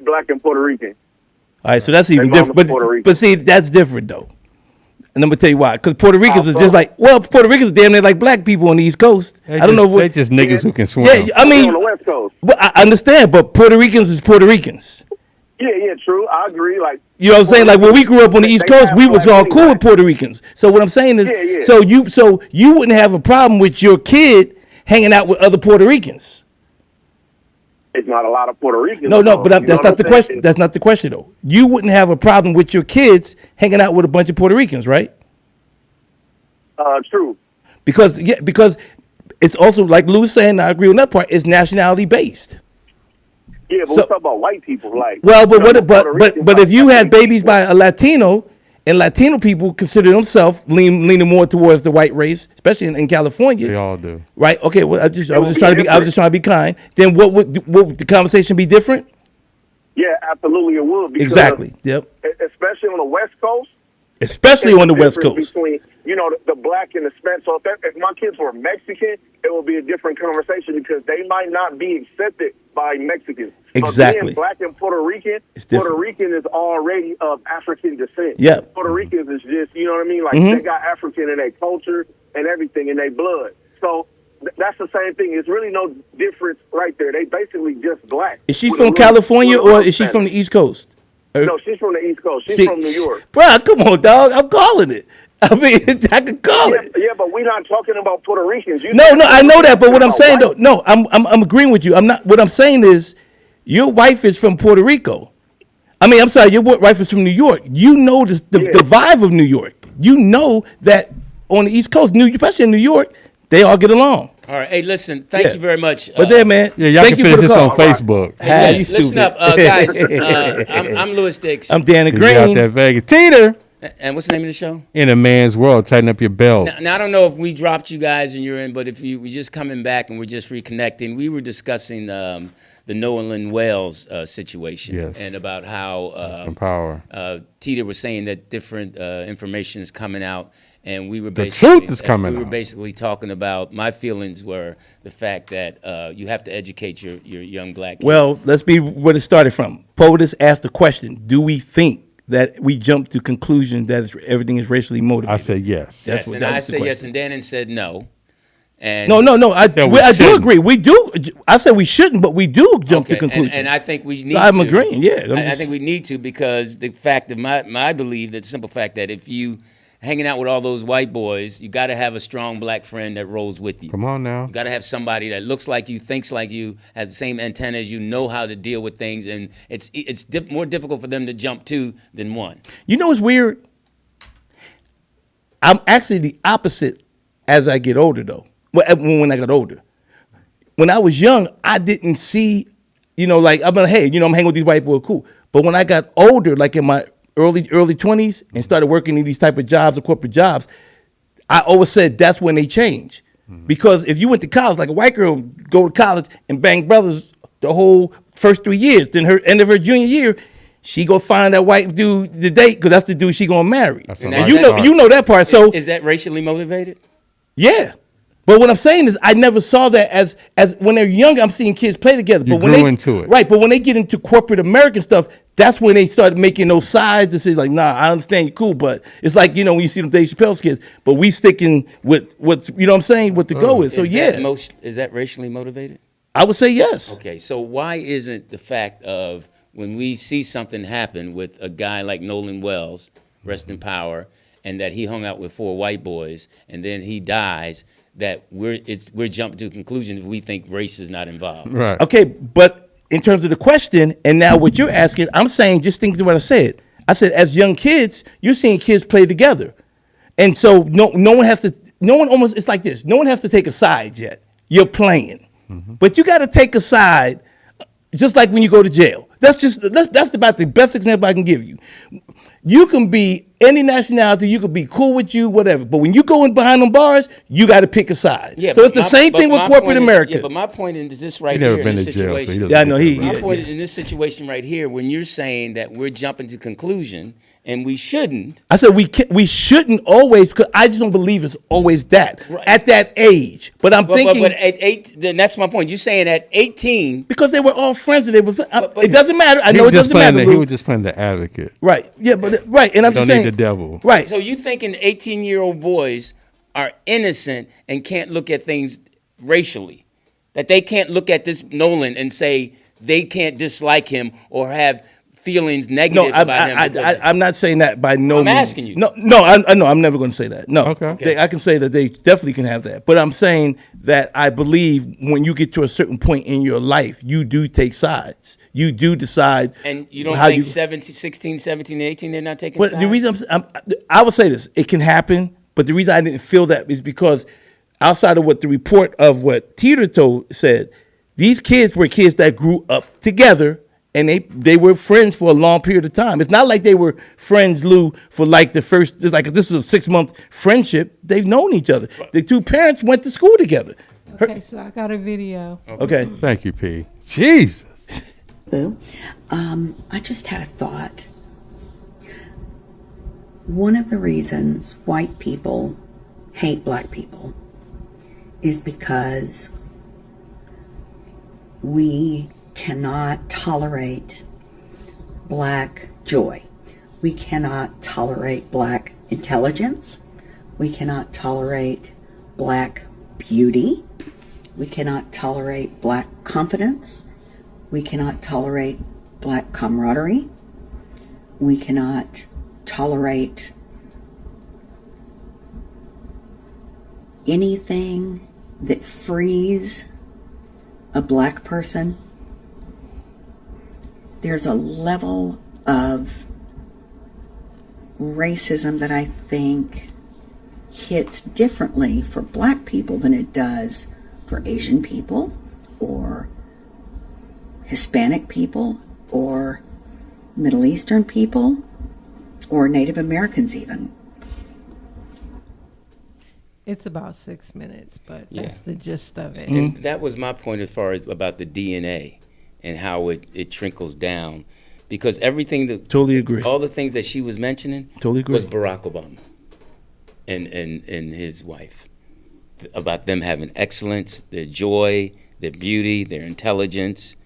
Black and Puerto Rican. All right, so that's even different. But see, that's different though. And I'm gonna tell you why. Because Puerto Ricans is just like, well, Puerto Ricans are damn near like black people on the East Coast. I don't know what. They just niggas who can swim. Yeah, I mean, on the West Coast. But I understand, but Puerto Ricans is Puerto Ricans. Yeah, true. I agree. Like, you know what I'm saying? Like when we grew up on the East Coast, we was all cool with Puerto Ricans. So what I'm saying is, so you wouldn't have a problem with your kid hanging out with other Puerto Ricans. It's not a lot of Puerto Ricans. No, but that's not the question. That's not the question though. You wouldn't have a problem with your kids hanging out with a bunch of Puerto Ricans, right? True. Because it's also like Lou was saying. I agree on that part. It's nationality based. Yeah, but we're talking about white people, like. Well, but if you had babies by a Latino, and Latino people consider themselves leaning more towards the white race, especially in California. They all do. Right? Okay. Well, I was just trying to be kind. Then what would the conversation be different? Yeah, absolutely, it would. Exactly. Yep. Especially on the West Coast. Especially on the West Coast. Between, the black and the Spanish. So if my kids were Mexican, it would be a different conversation because they might not be accepted by Mexicans. Exactly. Being black and Puerto Rican is already of African descent. Yeah. Puerto Ricans is just, you know what I mean? Like they got African in their culture and everything in their blood. So that's the same thing. It's really no difference right there. They basically just black. Is she from California or is she from the East Coast? No, she's from the East Coast. She's from New York. Bro, come on, dog. I'm calling it. I mean, I could call it. Yeah, but we're not talking about Puerto Ricans. No, I know that. But what I'm saying, though, no, I'm agreeing with you. I'm not. What I'm saying is, your wife is from Puerto Rico. I mean, I'm sorry, your wife is from New York. You know the vibe of New York. You know that on the East Coast, especially in New York, they all get along. All right. Hey, listen. Thank you very much. But there, man. Yeah, y'all can finish this on Facebook. Hey, listen up, guys. I'm Louis Dix. I'm Danny Green. Out there, Vegas. Teeter. And what's the name of the show? In a Man's World. Tighten up your belt. Now, I don't know if we dropped you guys and you're in, but if we're just coming back and we're just reconnecting, we were discussing the Nolan Wales situation and about how Teeter was saying that different information is coming out. And we were basically, truth is coming out. We were basically talking about, my feelings were the fact that you have to educate your young black kids. Well, let's be where it started from. POTUS asked the question, do we think that we jumped to conclusion that everything is racially motivated? I said yes. I said yes, and Dannon said no. And no. I do agree. We do. I said we shouldn't, but we do jump to conclusion. And I think we need to. I'm agreeing, yeah. I think we need to because the fact of my belief, the simple fact that if you hanging out with all those white boys, you got to have a strong black friend that rolls with you. Come on now. You got to have somebody that looks like you, thinks like you, has the same antenna as you, know how to deal with things, and it's more difficult for them to jump to than one. You know what's weird? I'm actually the opposite as I get older, though. When I got older. When I was young, I didn't see, like, I'm like, hey, I'm hanging with these white boys, cool. But when I got older, like in my early 20s and started working in these type of jobs or corporate jobs, I always said that's when they change. Because if you went to college, like a white girl go to college and bang brothers the whole first 3 years, then her end of her junior year, she go find that white dude to date because that's the dude she gonna marry. And you know that part. So is that racially motivated? Yeah. But what I'm saying is, I never saw that as when they're younger. I'm seeing kids play together. But when they into it, right? But when they get into corporate American stuff, that's when they start making those side decisions. Like, nah, I understand you're cool, but it's like when you see them Dave Chappelle's kids. But we sticking with what's what I'm saying, what the go is. So is that racially motivated? I would say yes. Okay, so why isn't the fact of when we see something happen with a guy like Nolan Wells, rest in power, and that he hung out with 4 white boys, and then he dies, that we're jumping to a conclusion if we think race is not involved. Right. Okay, but in terms of the question, and now what you're asking, I'm saying just think of what I said. I said as young kids, you're seeing kids play together, and so no one has to. No one almost. It's like this. No one has to take a side yet. You're playing, but you got to take a side, just like when you go to jail. That's about the best example I can give you. You can be any nationality, you could be cool with you, whatever. But when you go in behind them bars, you got to pick a side. Yeah, so it's the same thing with corporate America. But my point is this right here in this situation. Yeah, I know my point in this situation right here, when you're saying that we're jumping to conclusion and we shouldn't. I said we shouldn't always, because I just don't believe it's always that at that age. But I'm thinking, but at 8, then that's my point. You're saying at 18, because they were all friends and they were. It doesn't matter. I know it doesn't matter. He was just playing the advocate. Right. Yeah. But right. And I'm just saying, don't need the devil. Right. So you thinking 18-year-old boys are innocent and can't look at things racially, that they can't look at this Nolan and say they can't dislike him or have feelings negative about him. I'm not saying that by no means. I'm asking you. No, I'm never going to say that. No. Okay. I can say that they definitely can have that. But I'm saying that I believe when you get to a certain point in your life, you do take sides. You do decide. And you don't think 16, 17, and 18, they're not taking sides? The reason I would say this, it can happen, but the reason I didn't feel that is because outside of what the report of what Teeter said, these kids were kids that grew up together. And they were friends for a long period of time. It's not like they were friends, Lou, for like the first, like this is a 6-month friendship. They've known each other. The two parents went to school together. Okay, so I got a video. Okay. Thank you, P. Jesus. Boo. I just had a thought. One of the reasons white people hate black people is because we cannot tolerate black joy. We cannot tolerate black intelligence. We cannot tolerate black beauty. We cannot tolerate black confidence. We cannot tolerate black camaraderie. We cannot tolerate anything that frees a black person. There's a level of racism that I think hits differently for black people than it does for Asian people or Hispanic people or Middle Eastern people or Native Americans even. It's about 6 minutes, but that's the gist of it. And that was my point as far as about the DNA and how it trickles down, because everything that totally agree. All the things that she was mentioning totally agree. Was Barack Obama and his wife, about them having excellence, their joy, their beauty, their intelligence,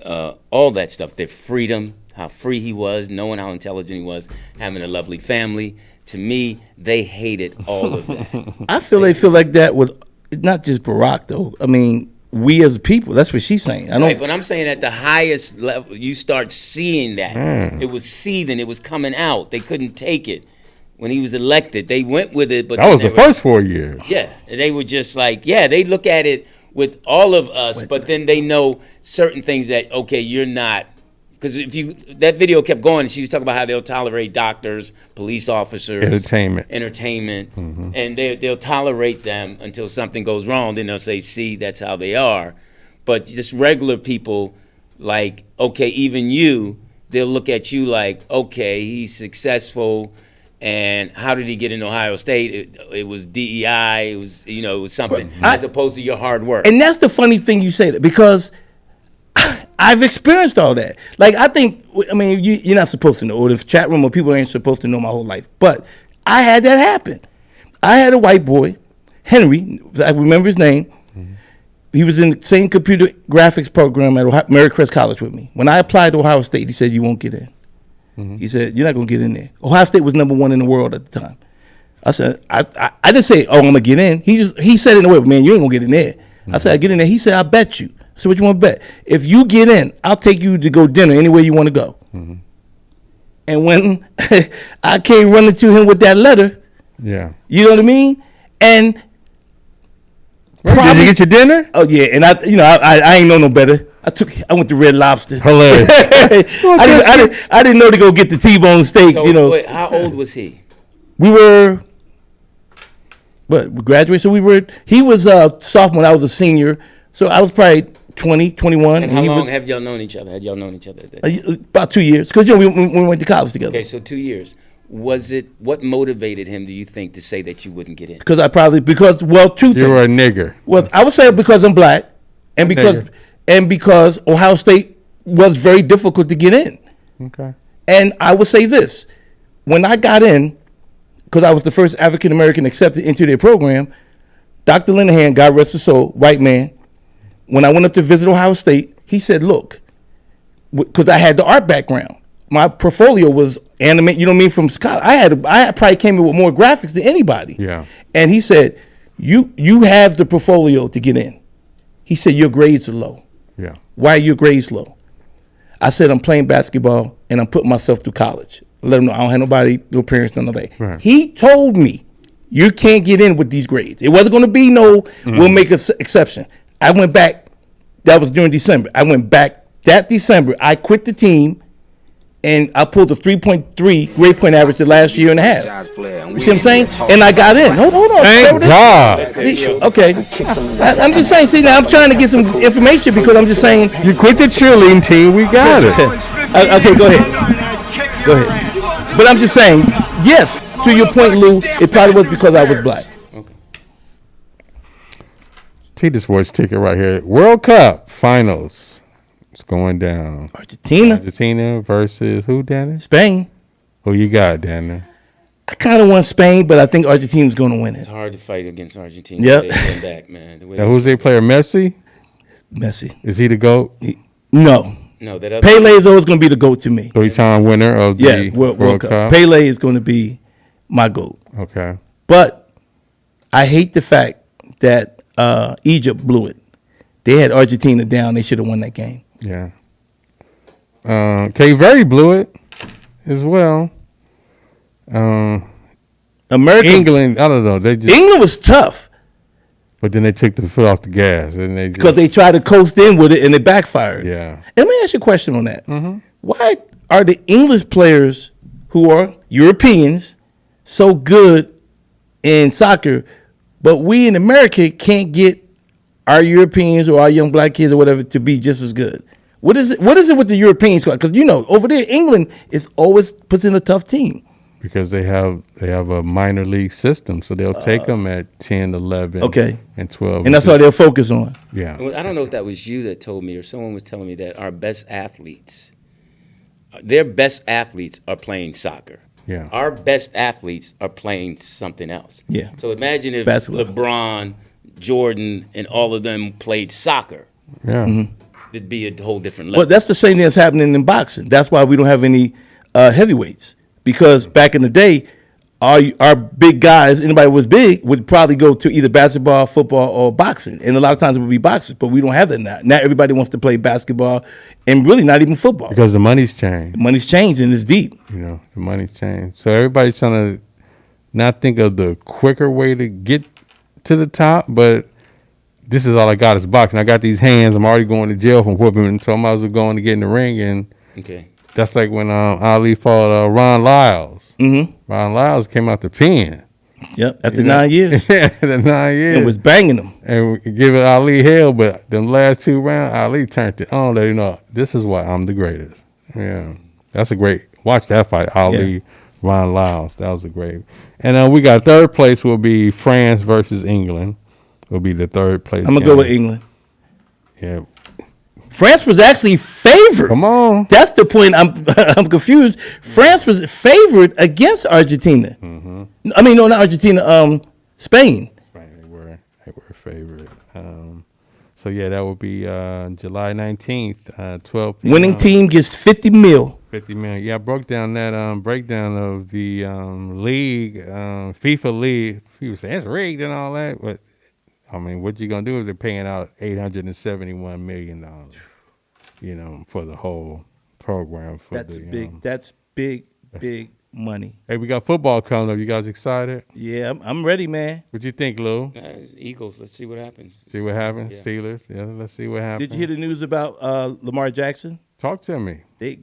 all that stuff, their freedom, how free he was, knowing how intelligent he was, having a lovely family. To me, they hated all of that. I feel they feel like that with not just Barack though. I mean, we as a people. That's what she's saying. Right, but I'm saying at the highest level, you start seeing that. It was seething. It was coming out. They couldn't take it. When he was elected, they went with it. But that was the first 4 years. Yeah, they were just like, they look at it with all of us, but then they know certain things that, okay, you're not. Because that video kept going, and she was talking about how they'll tolerate doctors, police officers, entertainment, and they'll tolerate them until something goes wrong. Then they'll say, "See, that's how they are." But just regular people, like, okay, even you, they'll look at you like, okay, he's successful, and how did he get in Ohio State? It was DEI. It was it was something as opposed to your hard work. And that's the funny thing you say that, because I've experienced all that. Like, you're not supposed to know, or the chat room or people ain't supposed to know my whole life. But I had that happen. I had a white boy, Henry, I remember his name. Mm-hmm. He was in the same computer graphics program at Marycrest College with me. When I applied to Ohio State, he said, "You won't get in." Mm-hmm. He said, "You're not going to get in there." Ohio State was #1 in the world at the time. I said, I didn't say, "Oh, I'm going to get in." He said it in a way, "Man, you ain't going to get in there." Mm-hmm. I said, "I get in there." He said, "I bet you." So what you want to bet? If you get in, I'll take you to go dinner anywhere you want to go. Mm-hmm. And when I came running to him with that letter, you know what I mean? And did you get your dinner? Oh yeah, and I ain't know no better. I went to Red Lobster. Hilarious. I didn't know to go get the T-bone steak. So, wait, how old was he? We were, we graduated. So he was a sophomore. I was a senior. So I was probably 20, 21. And how long have y'all known each other? Had y'all known each other? About 2 years. Because we went to college together. Okay, so 2 years. What motivated him, do you think, to say that you wouldn't get in? Two things. You were a nigger. Well, I would say because I'm black, and because Ohio State was very difficult to get in. Okay. And I would say this. when I got in, because I was the first African American accepted into their program, Dr. Linehan, God rest his soul, white man, when I went up to visit Ohio State, he said, look, because I had the art background. My portfolio was animate, you know what I mean, from college. I probably came in with more graphics than anybody. Yeah. And he said, you have the portfolio to get in. He said, your grades are low. Yeah. Why are your grades low? I said, I'm playing basketball and I'm putting myself through college. Let him know I don't have nobody, no parents, none of that. Right. He told me, you can't get in with these grades. It wasn't going to be we'll make an exception. I went back, that was during December. I went back that December. I quit the team and I pulled a 3.3 grade point average the last year and a half. You see what I'm saying? And I got in. Hold on. Thank God. See, okay. I'm just saying, see, now I'm trying to get some information because I'm just saying. You quit the cheerleading team. We got it. Okay, go ahead. Go ahead. But I'm just saying, yes, to your point, Lou, it probably was because I was black. Okay. See this voice ticket right here. World Cup finals. It's going down. Argentina versus who, Danny? Spain. Who you got, Danny? I kind of want Spain, but I think Argentina's going to win it. It's hard to fight against Argentina. Yep. They come back, man. Now, who's their player? Messi? Messi. Is he the GOAT? No. No, that other Pele is always going to be the GOAT to me. Three-time winner of the World Cup. Pele is going to be my GOAT. Okay. But I hate the fact that Egypt blew it. They had Argentina down. They should have won that game. Yeah. Cape Verde blew it as well. England, I don't know. England was tough. But then they took the foot off the gas. Because they tried to coast in with it and it backfired. Yeah. And let me ask you a question on that. Mm-hmm. Why are the English players who are Europeans so good in soccer, but we in America can't get our Europeans or our young black kids or whatever to be just as good? What is it with the European squad? Because, over there, England is always puts in a tough team. Because they have a minor league system, so they'll take them at 10, 11, and 12. And that's all they'll focus on. Yeah. I don't know if that was you that told me or someone was telling me that our best athletes, their best athletes are playing soccer. Yeah. Our best athletes are playing something else. Yeah. So imagine if Basketball. LeBron, Jordan, and all of them played soccer. Yeah. Mm-hmm. It'd be a whole different level. Well, that's the same thing that's happening in boxing. That's why we don't have any heavyweights. Because back in the day, our big guys, anybody who was big, would probably go to either basketball, football, or boxing. And a lot of times it would be boxing, but we don't have that now. Now everybody wants to play basketball and really not even football. Because the money's changed. The money's changed and it's deep. The money's changed. So everybody's trying to not think of the quicker way to get to the top, but this is all I got is boxing. I got these hands. I'm already going to jail from whooping, so I might as well go in to get in the ring. And that's like when Ali fought Ron Lyles. Mm-hmm. Ron Lyles came out the pen. Yep, after 9 years. Yeah, after 9 years. It was banging them. And giving Ali hell, but them last 2 rounds, Ali turned it on. Let you know, this is why I'm the greatest. Yeah, that's a great, watch that fight, Ali, Ron Lyles. That was a great. And we got third place will be France versus England. Will be the third place. I'm going to go with England. Yeah. France was actually favored. Come on. That's the point. I'm confused. France was favored against Argentina. Mm-hmm. I mean, no, not Argentina. Spain. Spain. They were favored. So yeah, that will be July 19th, 12 p.m. Winning team gets 50 mil. 50 million. Yeah, I broke down that breakdown of the league, FIFA league. People say it's rigged and all that, but I mean, what you gonna do if they're paying out $871 million, for the whole program? That's big. That's big money. Hey, we got football coming up. You guys excited? Yeah, I'm ready, man. What you think, Lou? Eagles. Let's see what happens. See what happens. Yeah. Steelers. Yeah, let's see what happens. Did you hear the news about Lamar Jackson? Talk to me. They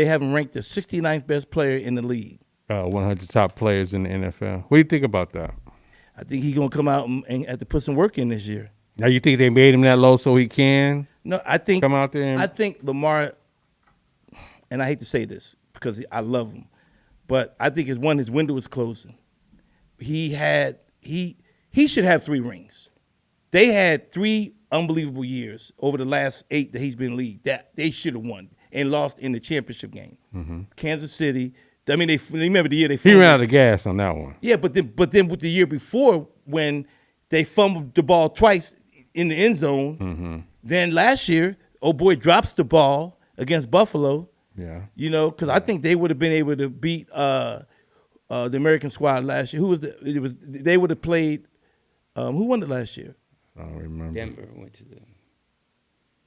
have him ranked the 69th best player in the league. 100 top players in the NFL. What do you think about that? I think he's gonna come out and have to put some work in this year. Now, you think they made him that low so he can? No, I think come out there. I think Lamar, and I hate to say this because I love him, but I think his window is closing. He should have 3 rings. They had 3 unbelievable years over the last 8 that he's been in the league that they should have won and lost in the championship game. Mm-hmm. Kansas City, I mean, they remember the year they he ran out of gas on that one. Yeah, but then with the year before when they fumbled the ball twice in the end zone, then last year, old boy drops the ball against Buffalo. Yeah, because I think they would have been able to beat the American squad last year. They would have played. Who won it last year? I don't remember. Denver went to the.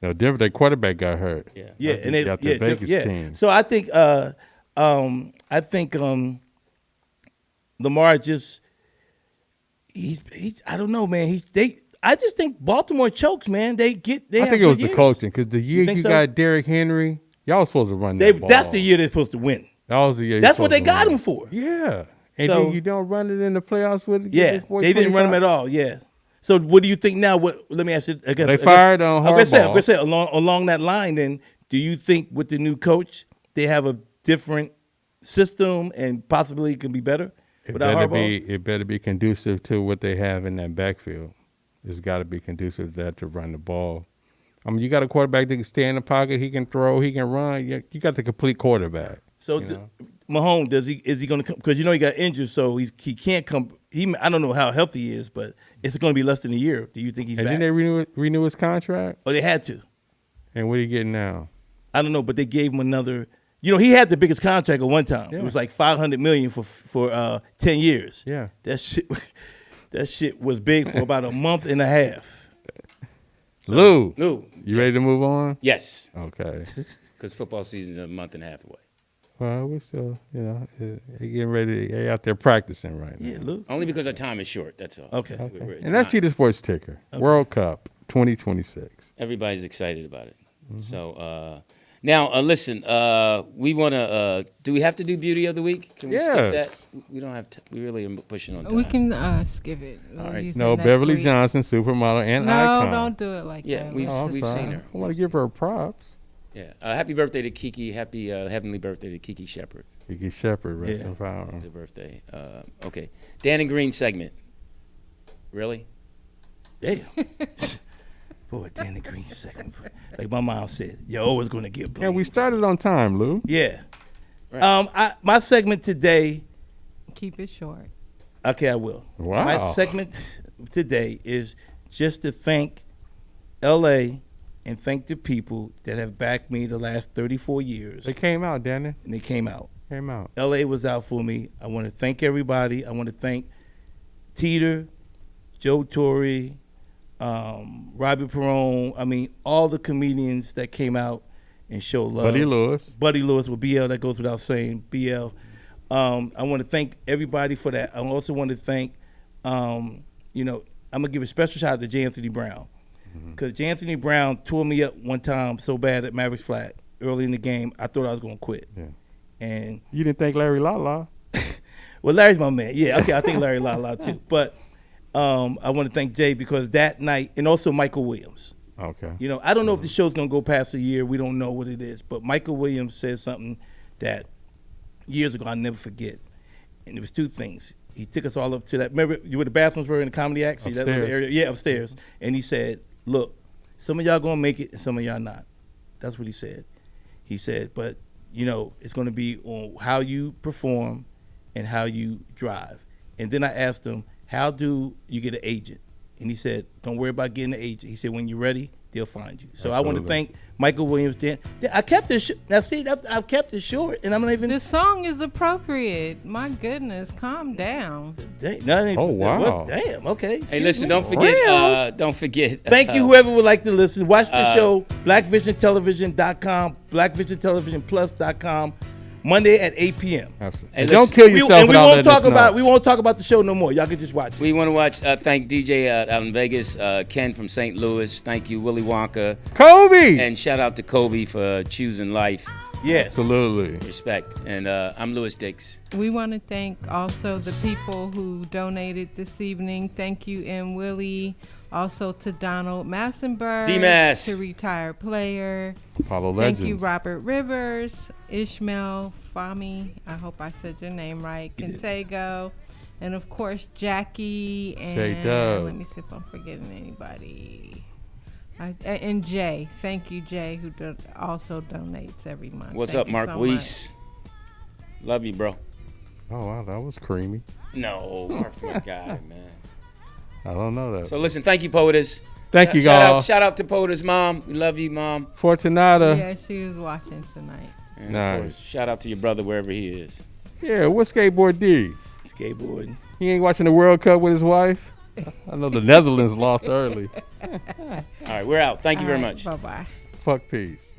No, Denver. Their quarterback got hurt. Yeah, and they got the Vegas team. So I think Lamar just he's I don't know, man. I just think Baltimore chokes, man. I think it was the coaching because the year you got Derrick Henry, y'all was supposed to run that ball. That's the year they're supposed to win. That was the year. That's what they got him for. Yeah, and then you don't run it in the playoffs with. Yeah, they didn't run him at all. Yeah. So what do you think now? Let me ask you. I guess they fired on Harbaugh. I'm gonna say along that line. Then, do you think with the new coach they have a different system and possibly it can be better without Harbaugh? It better be conducive to what they have in that backfield. It's got to be conducive to that to run the ball. I mean, you got a quarterback that can stay in the pocket. He can throw. He can run. You got the complete quarterback. So Mahomes, is he going to come? Because he got injured, so he can't come. I don't know how healthy he is, but it's going to be less than a year. Do you think he's back? Didn't they renew his contract? Oh, they had to. And what are you getting now? I don't know, but they gave him another. He had the biggest contract at one time. Yeah. It was like $500 million for 10 years. Yeah, that shit was big for about a month and a half. So, Lou, you ready to move on? Yes. Okay. Because football season is a month and a half away. Well, we're still, getting ready. They're out there practicing right now. Yeah, Lou. Only because our time is short. That's all. Okay. And that's Cheetah Sports Ticker. Okay. World Cup 2026. Everybody's excited about it. Mm-hmm. So now, listen. We want to. Do we have to do Beauty of the Week? Can we skip that? We don't have. We really are pushing on time. We can skip it. All right. No, Beverly Johnson, supermodel and icon. No, don't do it like that. Yeah, we've seen her. I want to give her props. Yeah. Happy birthday to Kiki. Happy heavenly birthday to Kiki Shepard. Kiki Shepard, rest in power. It's a birthday. Okay. Dan and Green segment. Really? Damn. Boy, Dan and Green segment. Like my mom said, you're always going to get blamed. Yeah, we started on time, Lou. Yeah. Right. My segment today. Keep it short. Okay, I will. Wow. My segment today is just to thank L.A., and thank the people that have backed me the last 34 years. They came out, Danny. And they came out. L.A. was out for me. I want to thank everybody. I want to thank Teeter, Joe Torre, Robbie Perone. I mean, all the comedians that came out and showed love. Buddy Lewis with BL, that goes without saying, BL. I want to thank everybody for that. I also want to thank, I'm going to give a special shout out to J. Anthony Brown. Because J. Anthony Brown tore me up one time so bad at Mavericks Flat early in the game, I thought I was going to quit. Yeah. And you didn't thank Larry Lala? Well, Larry's my man. Yeah, okay, I think Larry Lala too. But I want to thank Jay because that night, and also Michael Williams. Okay. I don't know if the show's going to go past a year. We don't know what it is. But Michael Williams said something that years ago I'll never forget. And it was two things. He took us all up to that. Remember where the bathrooms were in the Comedy Act? Upstairs. That little area? Yeah, upstairs. And he said, look, some of y'all going to make it and some of y'all not. That's what he said. He said, but, it's going to be on how you perform and how you drive. And then I asked him, how do you get an agent? And he said, don't worry about getting an agent. He said, when you're ready, they'll find you. So I want to thank Michael Williams. I kept it. Now see, I've kept it short, and I'm not even. The song is appropriate. My goodness, calm down. Oh wow! Damn. Okay. Hey, listen. Don't forget. Don't forget. Thank you, whoever would like to listen. Watch the show. BlackVisionTelevision.com, BlackVisionTelevisionPlus.com. Monday at 8 p.m. Absolutely. And don't kill yourself. We won't talk about the show no more. Y'all can just watch it. We want to watch. Thank DJ out in Vegas, Ken from St. Louis. Thank you, Willy Wonka, Kobe, and shout out to Kobe for choosing life. Yeah, absolutely. Respect. And I'm Louis Dix. We want to thank also the people who donated this evening. Thank you, M. Willie. Also to Donald Massenberg, D-Mass, to retired player. Apollo Legends. Thank you, Robert Rivers, Ishmael Fami. I hope I said your name right. Contego, and of course Jackie and let me see if I'm forgetting anybody. And Jay. Thank you, Jay, who also donates every month. What's up, Mark Weiss? Love you, bro. Oh, wow, that was creamy. No, Mark's my guy, man. I don't know that. So listen, thank you, Poetess. Thank you, guys. Shout out to Poetess' mom. We love you, Mom. Fortunata. Yeah, she was watching tonight. And of course, shout out to your brother wherever he is. Yeah, what skateboard D? Skateboarding. He ain't watching the World Cup with his wife? I know the Netherlands lost early. All right, we're out. Thank you very much. Bye-bye. Fuck peace.